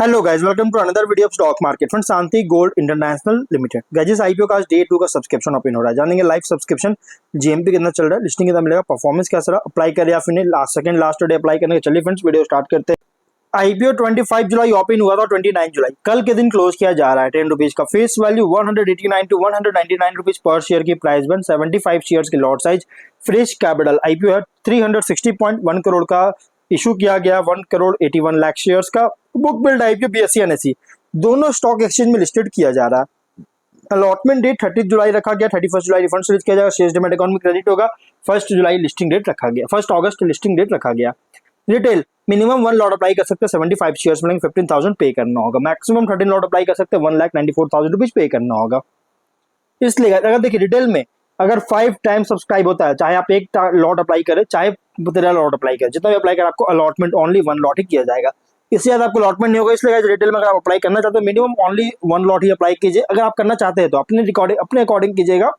Hello guys, welcome to another video of stock market from Shanti gold international limited. Guys IPO का आज day 2 का subscription open हो रहा है। जानेंगे लाइव सब्सक्रिप्शन जीएमपी कितना चल रहा है, लिस्टिंग कितना मिलेगा, परफॉर्मेंस कैसा रहा, अप्लाई करें या फिर नहीं, लास्ट डे अप्लाई करने के। चलिए फ्रेंड्स वीडियो स्टार्ट करते हैं। आईपीओ 25 जुलाई ओपन हुआ था, 29 जुलाई कल के दिन क्लोज किया जा रहा है। 10 रुपीज का face value 189 to 199 rupees per share की प्राइस बन 75 शेयर्स की lot size. Fresh capital IPO है 360.1 करोड़ का इशू किया गया, 1 करोड़ 81 लाख शेयर्स का। Book build IPO BSE NSE दोनों स्टॉक एक्सचेंज में लिस्टेड किया जा रहा है। अलॉटमेंट डेट 30 जुलाई रखा गया, 31 जुलाई रिफंड रिलीज किया जाएगा, शेयर्स डिमेट अकाउंट में क्रेडिट होगा। 1 जुलाई लिस्टिंग डेट रखा गया, 1 अगस्त लिस्टिंग डेट रखा गया। रिटेल मिनिमम 1 लॉट अप्लाई कर सकते हैं, 75 शेयर्स मिलेंगे, 15,000 पे करना होगा। मैक्सिमम 13 लॉट अप्लाई कर सकते हैं, 1,94,000 रुपीज पे करना होगा। इसलिए अगर देखिए रिटेल में अगर 5 टाइम सब्सक्राइब होता है, चाहे आप एक लॉट अप्लाई करें चाहे 13 लॉट अप्लाई करें, जितना भी अप्लाई करें आपको अलॉटमेंट ओनली 1 लॉट ही किया जाएगा। इससे ज्यादा आपको अलॉटमेंट नहीं होगा। इसलिए रिटेल में अगर आप अप्लाई करना चाहते हो minimum only 1 lot he apply कीजिए। अगर आप करना चाहते हैं तो अपने अकॉर्डिंग कीजिएगा।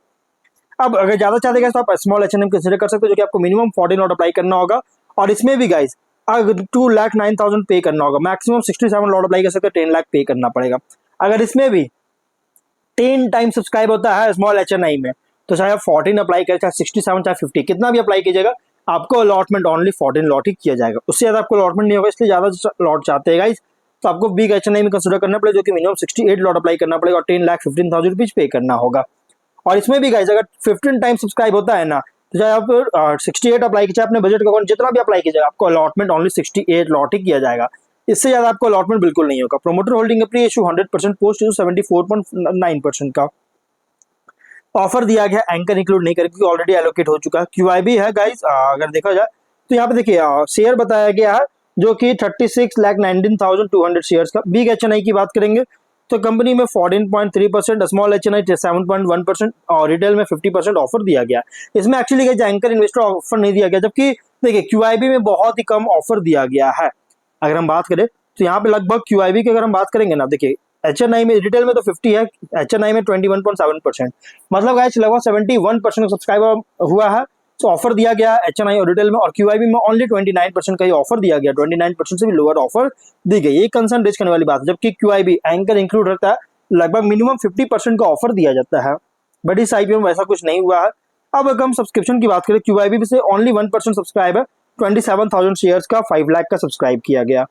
अब अगर ज्यादा चाहते हैं तो आप स्मॉल एचएनएम कंसीडर कर सकते हो, जो कि आपको मिनिमम 14 लॉट अप्लाई करना होगा। और इसमें भी गाइस अगर 2,09,000 पे करना होगा, मैक्सिमम 67 लॉट अप्लाई कर सकते हैं, 10 लाख पे करना पड़ेगा। अगर इसमें भी 10 टाइम सब्सक्राइब होता है स्मॉल एचएनआई में, तो चाहे आप 14 अप्लाई करें, चाहे 67, चाहे 50, कितना भी अप्लाई कीजिएगा, आपको अलॉटमेंट ओनली 14 लॉट ही किया जाएगा। उससे ज्यादा आपको अलॉटमेंट नहीं होगा। इसलिए ज्यादा लॉट चाहते हैं गाइस तो आपको बिग एचएनआई में कंसिडर करना पड़ेगा, जो कि मिनिमम 68 लॉट अप्लाई करना पड़ेगा और 10,15,000 रुपीज पे करना होगा। और इसमें भी गाइस अगर 15 टाइम सब्सक्राइब होता है ना, तो चाहे आप 68 अप्लाई कीजिए, अपने बजट का अकाउंट जितना भी अप्लाई कीजिएगा, आपको अलॉटमेंट ओनली 68 लॉट ही किया जाएगा। इससे ज्यादा आपको अलॉटमेंट बिल्कुल नहीं होगा। Promoter holding pre issue 100%, post issue 74.9% का ऑफर दिया गया। एंकर इंक्लूड नहीं करें क्योंकि ऑलरेडी एलोकेट हो चुका है। क्यूआईबी है गाइस, अगर देखा जाए तो यहाँ पे देखिए शेयर बताया गया है जो कि 36,19,200 शेयर्स का। बिग एचएनआई की बात करेंगे तो कंपनी में 14.3%, स्मॉल एचएनआई 7.1% और रिटेल में 50% ऑफर दिया गया। इसमें एक्चुअली एंकर इन्वेस्टर ऑफर नहीं दिया गया, जबकि देखिए क्यूआईबी में बहुत ही कम ऑफर दिया गया है। अगर हम बात करें तो यहाँ पे लगभग क्यूआईबी की अगर हम बात करेंगे ना, देखिए एचएनआई में रिटेल में तो 50 है, एचएनआई में 21.7%, मतलब गाइस लगभग 71% सब्सक्राइबर हुआ है। तो ऑफर दिया गया एचएनआई और रिटेल में, और क्यूआईबी में ओनली 29% का ही ऑफर दिया गया। 29% से भी लोअर ऑफर दी गई, ये कंसर्न रेज करने वाली बात है। जबकि क्यूआईबी एंकर इंक्लूड रहता है, लगभग मिनिमम 50% का ऑफर दिया जाता है, बट इस आईपीओ में वैसा कुछ नहीं हुआ है। अब अगर हम सब्सक्रिप्शन की बात करें, क्यूआईबी से ओनली 1% सब्सक्राइब है, 27,000 शेयर्स का 5 लाख का सब्सक्राइब किया गया,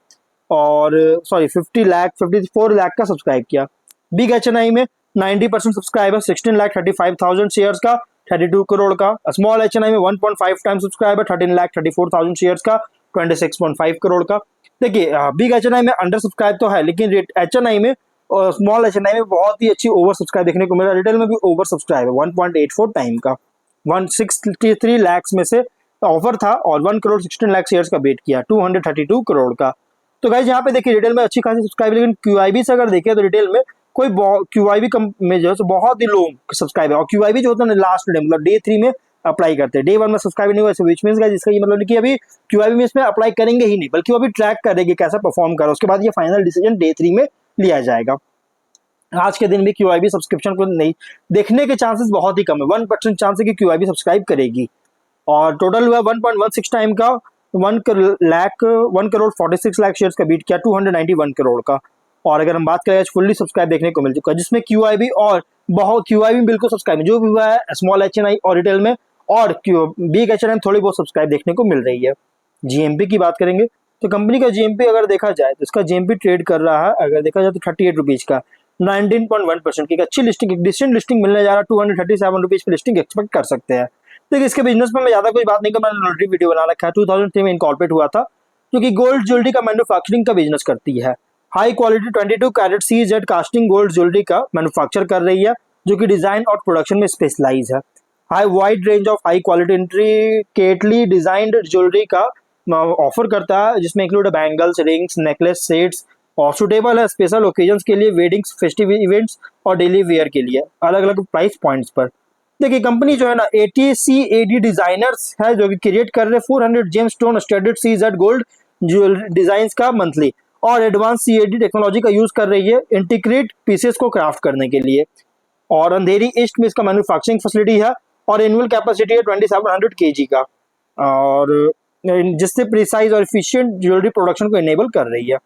और 54 लाख का सब्सक्राइब किया। बिग एचएनआई में 90% सब्सक्राइबर, 16,35,000 शेयर्स का 32 करोड़ का। स्मॉल एचएनआई में 1.5 टाइम सब्सक्राइबर, 13,34,000 शेयर्स का 26.5 करोड़ का। देखिए बिग एचएनआई में अंडर सब्सक्राइब तो है, लेकिन एचएनआई में और स्मॉल एचएनआई में बहुत ही अच्छी ओवर सब्सक्राइब देखने को मिला। रिटेल में भी ओवर सब्सक्राइब है 1.84 टाइम का। 163 लाख में से ऑफर था और 1 करोड़ 16 लाख शेयर्स का बेट किया, 232 करोड़ का। तो गाइस यहाँ पे देखिए रिटेल में अच्छी खासी सब्सक्राइब, लेकिन क्यूआईबी से अगर देखें तो रिटेल में कोई क्यूआईबी में जो है बहुत ही लो सब्सक्राइब है। और क्यूआईबी जो होता है लास्ट डे मतलब डे 3 में अप्लाई करते हैं, डे 1 में सब्सक्राइब नहीं हुआ, विच मींस गाइस इसका ये मतलब कि अभी क्यूआईबी में इसमें अप्लाई करेंगे ही नहीं, बल्कि वो अभी ट्रैक करेंगे कैसा परफॉर्म करा, उसके बाद ये फाइनल डिसीजन डे 3 में लिया जाएगा। आज के दिन भी क्यूआईबी सब्सक्रिप्शन को नहीं देखने के चांसेस बहुत ही कम है। 1% चांस है कि क्यूआईबी सब्सक्राइब करेगी। और टोटल हुआ 1.16 टाइम का, 1 करोड़ 46 लाख शेयर्स का बीट किया, 291 करोड़ का। और अगर हम बात करें फुल्ली सब्सक्राइब देखने को मिल चुका है, जिसमें क्यूआईबी और बहुत क्यूआईबी बिल्कुल सब्सक्राइब जो भी हुआ है स्मॉल एचएनआई और रिटेल में, और बिग एचएनआई में थोड़ी बहुत सब्सक्राइब देखने को मिल रही है। जीएमपी की बात करेंगे तो कंपनी का जीएमपी अगर देखा जाए तो इसका जीएमपी ट्रेड कर रहा है, अगर देखा जाए तो 38 रुपीज का, 19.1% की अच्छी लिस्टिंग, एक डिसेंट लिस्टिंग मिलने जा रहा है। 237 रुपीज की लिस्टिंग एक्सपेक्ट कर सकते हैं। देखिए इसके बिजनेस में मैं ज्यादा कोई बात नहीं कर, मैंने ऑलरेडी वीडियो बना रखा है। 2003 में इनकॉर्पोरेट हुआ था, जो कि गोल्ड ज्वेलरी का मैन्युफैक्चरिंग का बिजनेस करती है। High quality 22 carat CZ casting gold jewellery का मैन्युफैक्चर कर रही है, जो कि डिजाइन और प्रोडक्शन में स्पेशलाइज है। High wide range of high quality intricately designed jewellery का ऑफर करता है, जिसमें include bangles, rings, necklace, sets, और सुटेबल है स्पेशल ओकेजन्स के लिए, वेडिंग्स, फेस्टिव इवेंट्स और डेली वेयर के लिए अलग अलग प्राइस पॉइंट्स पर। देखिए कंपनी जो है ना ATCAD डिजाइनर्स है, जो कि क्रिएट कर रहे 400 gemstone studded CZ gold jewellery design का मंथली, और एडवांस CAD टेक्नोलॉजी का यूज कर रही है इंटीग्रेट पीसेस को क्राफ्ट करने के लिए। और अंधेरी ईस्ट में इसका मैन्युफैक्चरिंग फैसिलिटी है, और एनुअल कैपेसिटी है 2700 kg का, और जिससे प्रिसाइज और एफिशिएंट ज्वेलरी प्रोडक्शन को इनेबल कर रही है।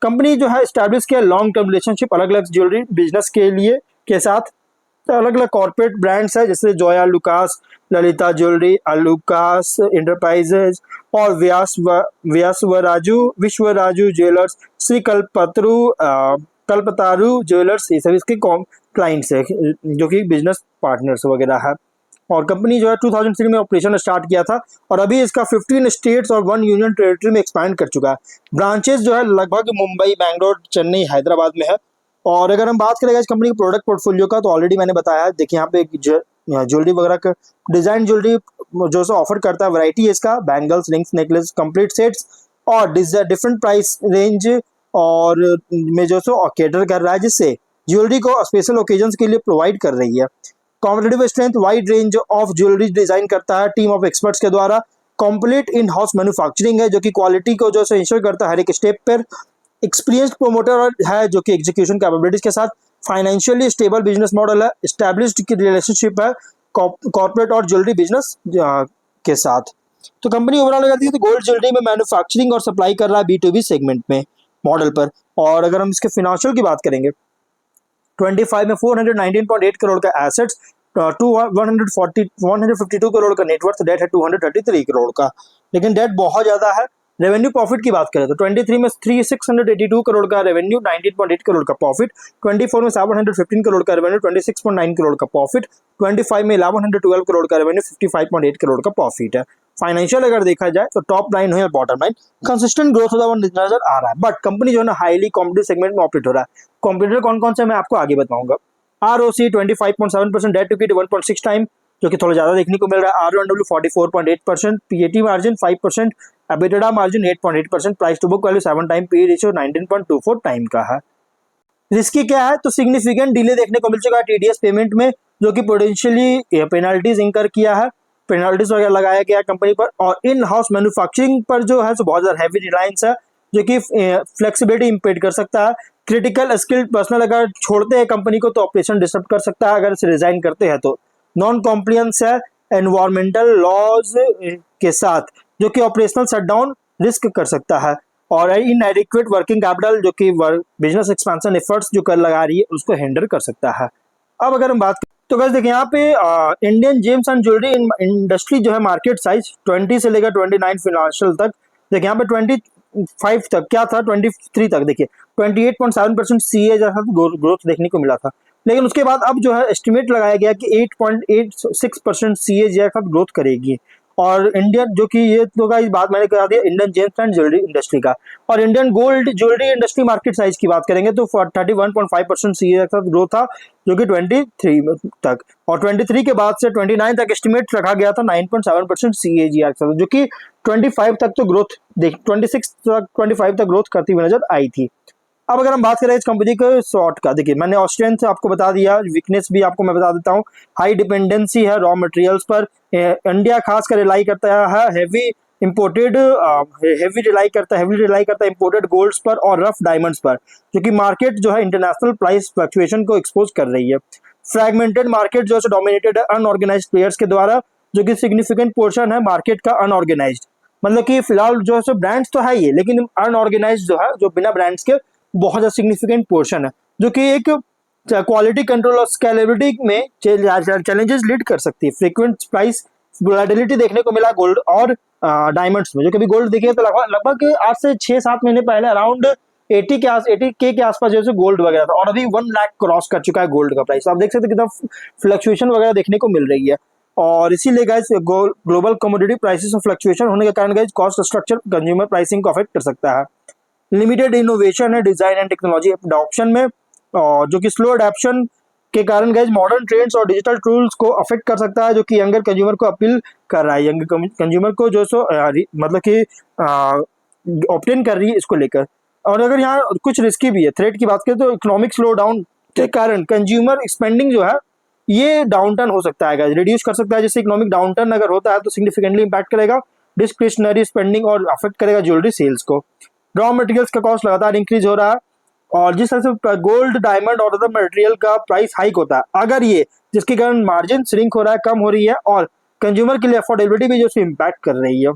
कंपनी जो है स्टैब्लिश किया लॉन्ग टर्म रिलेशनशिप अलग अलग ज्वेलरी बिजनेस के लिए के साथ। अलग अलग कॉर्पोरेट ब्रांड्स है जैसे Zoya Lucas, Lalita jewellery, Lucas enterprises और विश्वराजू ज्वेलर्स, श्री कल्पतारू ज्वेलर्स, ये सभी इसके क्लाइंट्स है जो कि बिजनेस पार्टनर्स वगैरह है। और कंपनी जो है 2003 में ऑपरेशन स्टार्ट किया था और अभी इसका 15 स्टेट्स और 1 यूनियन टेरिटरी में एक्सपैंड कर चुका है। ब्रांचेस जो है लगभग मुंबई, बैंगलोर, चेन्नई, हैदराबाद में है। और अगर हम बात करेंगे इस कंपनी के प्रोडक्ट पोर्टफोलियो का तो ऑलरेडी मैंने बताया है। देखिए यहाँ पे ज्वेलरी वगैरह का डिजाइन ज्वेलरी जो सो ऑफर करता है, वैरायटी है इसका, bangles, rings, necklace, complete sets और डिफरेंट प्राइस रेंज और में जो सो कैटर कर रहा है, जिससे ज्वेलरी को स्पेशल ओकेजन्स के लिए प्रोवाइड कर रही है। Competitive strength, wide range of jewellery design करता है टीम ऑफ एक्सपर्ट्स के द्वारा। कंप्लीट इन हाउस मैन्युफैक्चरिंग है जो कि क्वालिटी को जो है इंश्योर करता है हर एक स्टेप पर। एक्सपीरियंस्ड प्रोमोटर है जो कि एग्जीक्यूशन कैपेबिलिटीज के साथ। फाइनेंशियली स्टेबल बिजनेस मॉडल है। एस्टैब्लिश्ड की रिलेशनशिप है कॉर्पोरेट और ज्वेलरी बिजनेस के साथ। तो कंपनी ओवरऑल अगर देखिए तो गोल्ड ज्वेलरी में मैन्युफैक्चरिंग और सप्लाई कर रहा है B2B सेगमेंट में मॉडल पर। और अगर हम इसके फिनेंशियल की बात करेंगे 25 में 419.8 करोड़ का एसेट्स, 152 करोड़ का नेटवर्थ, डेट है 233 करोड़ का, लेकिन डेट बहुत ज्यादा है। रेवेन्यू प्रॉफिट की बात करें तो 23 में 682 करोड़ का रेवेन्यू, 19.8 करोड़ का प्रॉफिट, 24 में 715 करोड़ का रेवेन्यू, 26.9 करोड़ का प्रॉफिट, 25 में 1112 करोड़ का रेवेन्यू, 55.8 करोड़ का प्रॉफिट है। फाइनेंशियल अगर देखा जाए तो टॉप लाइन हो या बॉटम लाइन कंसिस्टेंट ग्रोथ होता हुआ नजर आ रहा है। बट कंपनी जो है ना हाईली कॉम्पिटिटिव सेगमेंट में ऑपरेट हो रहा है। कॉम्पिटिटर कौन कौन से मैं आपको आगे बताऊंगा। ROC 25.7%, debt to equity 1.6 time जो कि थोड़ा ज्यादा देखने को मिल रहा है। RONW 44.8%, PAT margin 5%, EBITDA margin 8.8%, price to book value 7 time, PE ratio 19.24 time का है। रिस्की क्या है तो सिग्निफिकेंट डिले देखने को मिल चुका है TDS पेमेंट में, जो कि पोटेंशियली पेनल्टीज इंकर किया है, पेनल्टीज वगैरह लगाया गया कंपनी पर। और इन हाउस मैन्युफैक्चरिंग पर जो है बहुत ज्यादा हैवी रिलायंस है जो कि फ्लेक्सिबिलिटी इम्पेड कर सकता है। क्रिटिकल स्किल्ड पर्सनल अगर छोड़ते हैं कंपनी को तो ऑपरेशन डिस्टर्ब कर सकता है अगर इसे रिजाइन करते हैं तो। नॉन कॉम्प्लियंस है एनवायरमेंटल लॉज के साथ जो कि ऑपरेशनल शटडाउन रिस्क कर सकता है। और इन एडिक्वेट वर्किंग कैपिटल जो कि बिजनेस एक्सपेंशन एफर्ट्स जो कर लगा रही है उसको हैंडल कर सकता है। अब अगर हम बात तो गाइस देखिए यहाँ पे Indian James and jewellery industry जो है मार्केट साइज 20 से लेकर 29 फिनेंशियल तक, देखिए यहाँ पे 25 तक क्या था, 23 तक देखिए 28.7% CA जैसा ग्रोथ देखने को मिला था। लेकिन उसके बाद अब जो है एस्टिमेट लगाया गया कि 8.86% CA जैसा ग्रोथ करेगी। और इंडियन जो कि ये तो का इस बात मैंने कहा दिया Indian James and jewellery industry का। और Indian gold jewellery industry market size की बात करेंगे तो 31.5% CA का ग्रोथ था जो कि 23 तक। और 23 के बाद से 29 तक एस्टिमेट रखा गया था 9.7% CAGR का, जो कि 25 तक तो ग्रोथ 26 तक 25 तक ग्रोथ करती हुई नजर आई थी। अब अगर हम बात करें इस कंपनी के शॉर्ट का, देखिए मैंने स्ट्रेंथ आपको बता दिया, वीकनेस भी आपको मैं बता देता हूँ। हाई डिपेंडेंसी है रॉ मटेरियल्स पर। इंडिया खास कर रिलाई करता है हेवी रिलाई करता है इंपोर्टेड गोल्ड्स पर और रफ डायमंड्स पर, जो कि मार्केट जो है इंटरनेशनल प्राइस फ्लक्चुएशन को एक्सपोज कर रही है। फ्रैगमेंटेड मार्केट जो है डोमिनेटेड है अनऑर्गेनाइज्ड प्लेयर्स के द्वारा, जो कि सिग्निफिकेंट पोर्शन है मार्केट का अनऑर्गेनाइज्ड। मतलब कि फिलहाल जो है ब्रांड्स तो है ही, लेकिन अनऑर्गेनाइज्ड जो है जो बिना ब्रांड्स के बहुत ज्यादा सिग्निफिकेंट पोर्शन है, जो कि एक क्वालिटी कंट्रोल और स्केलेबिलिटी में चैलेंजेस लीड कर सकती है। फ्रीक्वेंट प्राइस वोलेटिलिटी देखने को मिला गोल्ड और डायमंड्स में, जो कि अभी गोल्ड देखिए तो लगभग आज से 6-7 महीने पहले अराउंड 80K के आसपास जैसे गोल्ड वगैरह था, और अभी 1 लाख क्रॉस कर चुका है गोल्ड का प्राइस। आप देख सकते कितना फ्लक्चुएशन वगैरह देखने को मिल रही है। और इसीलिए गाइस ग्लोबल कमोडिटी प्राइसेस में फ्लक्चुएशन होने के कारण guys cost structure consumer pricing को अफेक्ट कर सकता है। लिमिटेड इनोवेशन है डिजाइन एंड टेक्नोलॉजी अडॉप्शन में, और जो कि स्लो अडॉप्शन के कारण गाइस मॉडर्न ट्रेंड्स और डिजिटल टूल्स को अफेक्ट कर सकता है, जो कि यंगर कंज्यूमर को अपील कर रहा है, यंगर कंज्यूमर को जो सो मतलब कि ऑप्टेन कर रही है इसको लेकर। और अगर यहाँ कुछ रिस्की भी है, थ्रेट की बात करें तो इकोनॉमिक स्लो डाउन के कारण कंज्यूमर स्पेंडिंग जो है ये डाउन टर्न हो सकता है, रिड्यूस कर सकता है। जैसे इकोनॉमिक डाउन टर्न अगर होता है तो सिग्निफिकेंटली इंपैक्ट करेगा डिस्क्रिशनरी स्पेंडिंग और अफेक्ट करेगा ज्वेलरी सेल्स को। रॉ मटेरियल्स का कॉस्ट लगातार इंक्रीज हो रहा है, और जिस तरह से गोल्ड डायमंड और अदर मटेरियल का प्राइस हाइक होता है, अगर ये जिसके कारण मार्जिन श्रिंक हो रहा है, कम हो रही है, और कंज्यूमर के लिए अफोर्डेबिलिटी भी जो इम्पैक्ट कर रही है,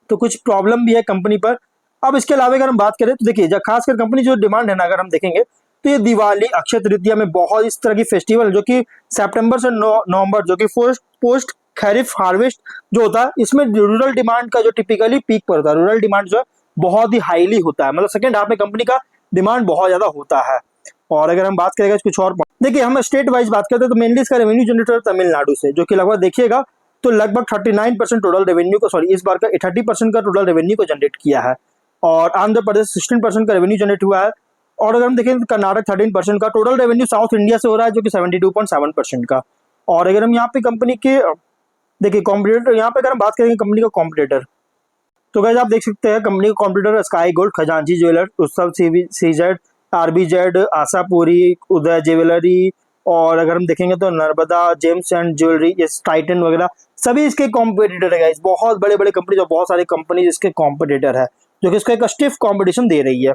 तो कुछ प्रॉब्लम भी है कंपनी पर। अब इसके अलावा अगर हम बात करें तो देखिए खासकर कंपनी जो डिमांड है ना, अगर हम देखेंगे तो ये दिवाली, अक्षय तृतीया में बहुत इस तरह की फेस्टिवल जो कि सितंबर से नवंबर, जो कि पोस्ट खरीफ हार्वेस्ट जो होता है, इसमें रूरल डिमांड का जो टिपिकली पीक पर होता है, रूरल डिमांड जो है बहुत ही हाईली होता है, मतलब सेकंड हाफ में कंपनी का डिमांड बहुत ज्यादा होता है। और अगर हम बात करेंगे कुछ और देखिए, हम स्टेट वाइज बात करते हैं तो मेनली इसका रेवेन्यू जनरेटर तमिलनाडु से, जो कि लगभग देखिएगा तो लगभग 39% टोटल रेवेन्यू को, सॉरी इस बार का 30% का टोटल रेवेन्यू को जनरेट किया है। और आंध्र प्रदेश 16% का रेवेन्यू जनरेट हुआ है। और अगर हम देखें तो कर्नाटक 13% का टोटल रेवेन्यू साउथ इंडिया से हो रहा है, जो कि 72.7% का। और अगर हम यहाँ पे कंपनी के देखिए कॉम्पिटिटर, यहाँ पे अगर हम बात करेंगे कंपनी का कॉम्पिटिटर, तो गाइस आप देख सकते हैं कंपनी का कॉम्पिटिटर स्काई गोल्ड, खजांची ज्वेलर, उत्सव सीजेड, आरबीजेड, आशापुरी, उदय ज्वेलरी, और अगर हम देखेंगे तो नर्मदा जेम्स एंड ज्वेलरी, ये टाइटन वगैरह सभी इसके कॉम्पिटिटर है गाइस। बहुत बड़े बड़े कंपनी, जो बहुत सारी कंपनी इसके कॉम्पिटिटर है, जो कि इसको एक स्टिफ कॉम्पिटिशन दे रही है।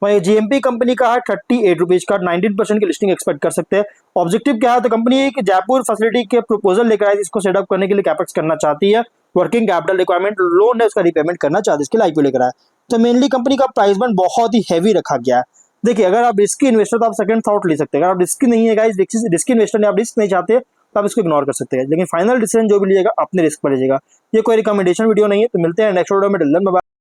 वहीं जीएमपी कंपनी का है 38 रुपीज का, 19% की लिस्टिंग एक्सपेक्ट कर सकते हैं। ऑब्जेक्टिव क्या है, तो कंपनी एक जयपुर फैसिलिटी के प्रपोजल लेकर आई, इसको सेटअप करने के लिए कैपेक्स करना चाहती है, वर्किंग कैपिटल रिक्वायरमेंट लोन है उसका रिपेमेंट करना चाहती है, इसके लिए आईपीओ लेकर आया। तो मेनली कंपनी का प्राइस बैंड बहुत ही हैवी रखा गया है। देखिए अगर आप रिस्की इन्वेस्टर तो आप सेकंड थॉट ले सकते हैं, अगर आप रिस्की नहीं है गाइस, रिस्की इन्वेस्टर ने आप रिस्क नहीं चाहते तो आप इसको इग्नोर कर सकते हैं, लेकिन फाइनल डिसीजन जो भी लीजिएगा अपने रिस्क पर लीजिएगा। ये कोई रिकमेंडेशन वीडियो नहीं है। तो मिलते हैं नेक्स्ट वीडियो में।